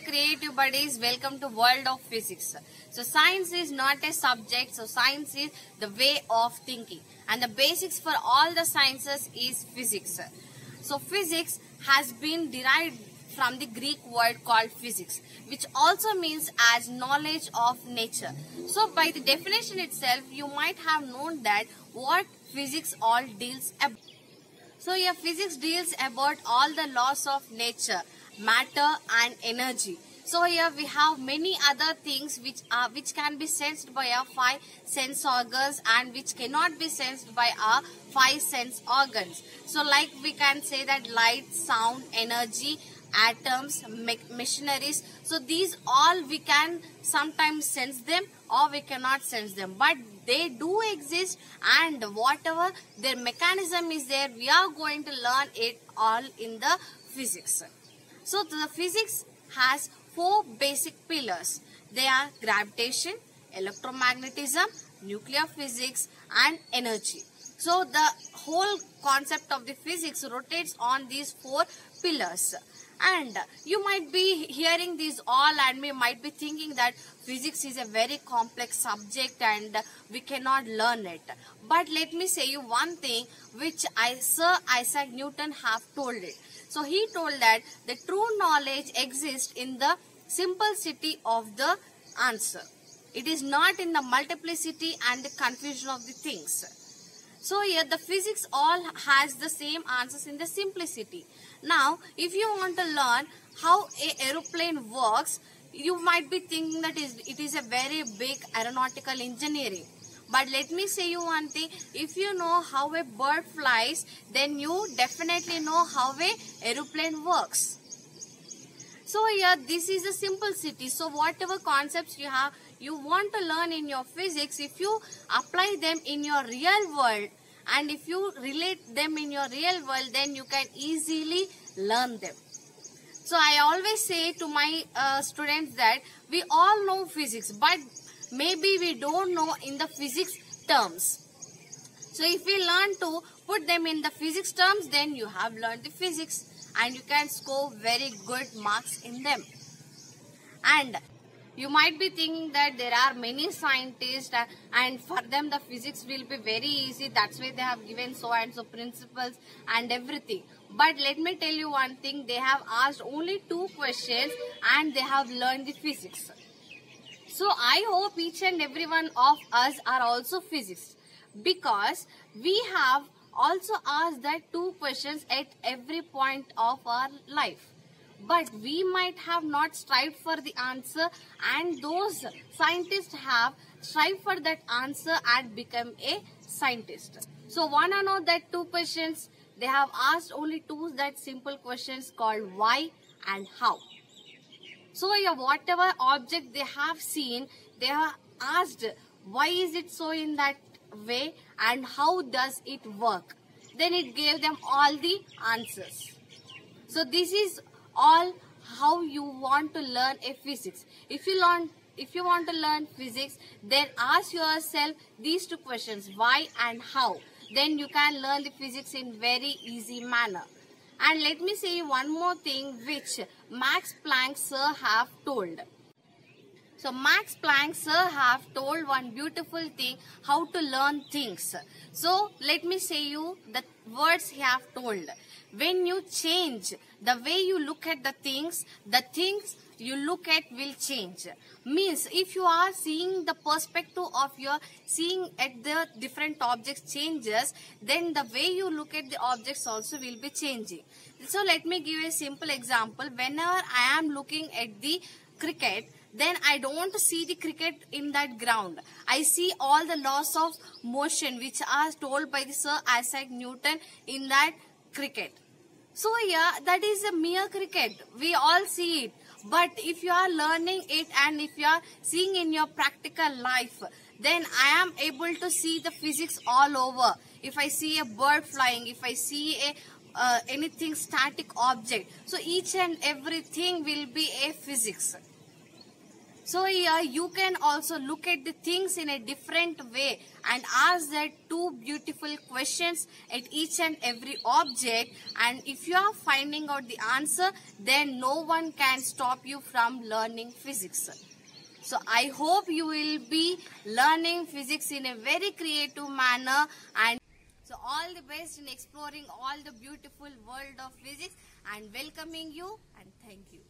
creative buddies, welcome to World of Physics. So science is not a subject, so science is the way of thinking, and the basics for all the sciences is physics. So physics has been derived from the Greek word called physics, which also means as knowledge of nature. So by the definition itself, you might have known that what physics all deals about. So here physics deals about all the laws of nature, matter and energy. So here we have many other things which can be sensed by our five sense organs and which cannot be sensed by our five sense organs. So like we can say that light, sound, energy, atoms, machineries. So these all we can sometimes sense them or we cannot sense them, but they do exist, and whatever their mechanism is there, we are going to learn it all in the physics. So the physics has four basic pillars. They are gravitation, electromagnetism, nuclear physics and energy. So the whole concept of the physics rotates on these four pillars. And you might be hearing these all and we might be thinking that physics is a very complex subject and we cannot learn it. But let me say you one thing which Sir Isaac Newton have told it. So he told that the true knowledge exists in the simplicity of the answer. It is not in the multiplicity and the confusion of the things. So here the physics all has the same answers in the simplicity. Now if you want to learn how an aeroplane works, you might be thinking that it is a very big aeronautical engineering. But let me say you one thing, if you know how a bird flies, then you definitely know how an aeroplane works. So here this is a simplicity. So whatever concepts you have, you want to learn in your physics, if you apply them in your real world and if you relate them in your real world, then you can easily learn them. So I always say to my students that we all know physics, but maybe we don't know in the physics terms. So if we learn to put them in the physics terms, then you have learned the physics and you can score very good marks in them. And you might be thinking that there are many scientists and for them the physics will be very easy. That's why they have given so and so principles and everything. But let me tell you one thing, they have asked only 2 questions and they have learned the physics. So I hope each and every one of us are also physics, because we have also asked that 2 questions at every point of our life. But we might have not strived for the answer, and those scientists have strived for that answer and become a scientist. So wanna know that 2 questions? They have asked only 2 that simple questions called why and how. So yeah, whatever object they have seen, they have asked why is it so in that way and how does it work. Then it gave them all the answers. So this is all how you want to learn a physics. If you want to learn physics, then ask yourself these 2 questions, why and how. Then you can learn the physics in very easy manner. And let me say one more thing which Max Planck sir have told. So Max Planck sir have told one beautiful thing how to learn things. So let me say you the words he have told. When you change the way you look at the things you look at will change. Means if you are seeing the perspective of your seeing at the different objects changes, then the way you look at the objects also will be changing. So let me give a simple example. Whenever I am looking at the cricket, then I don't see the cricket in that ground. I see all the laws of motion which are told by the Sir Isaac Newton in that cricket. So yeah, that is a mere cricket. We all see it. But if you are learning it and if you are seeing in your practical life, then I am able to see the physics all over. If I see a bird flying, if I see anything static object, so each and everything will be a physics. So here you can also look at the things in a different way and ask that two beautiful questions at each and every object, and if you are finding out the answer, then no one can stop you from learning physics. So I hope you will be learning physics in a very creative manner, and so all the best in exploring all the beautiful world of physics, and welcoming you, and thank you.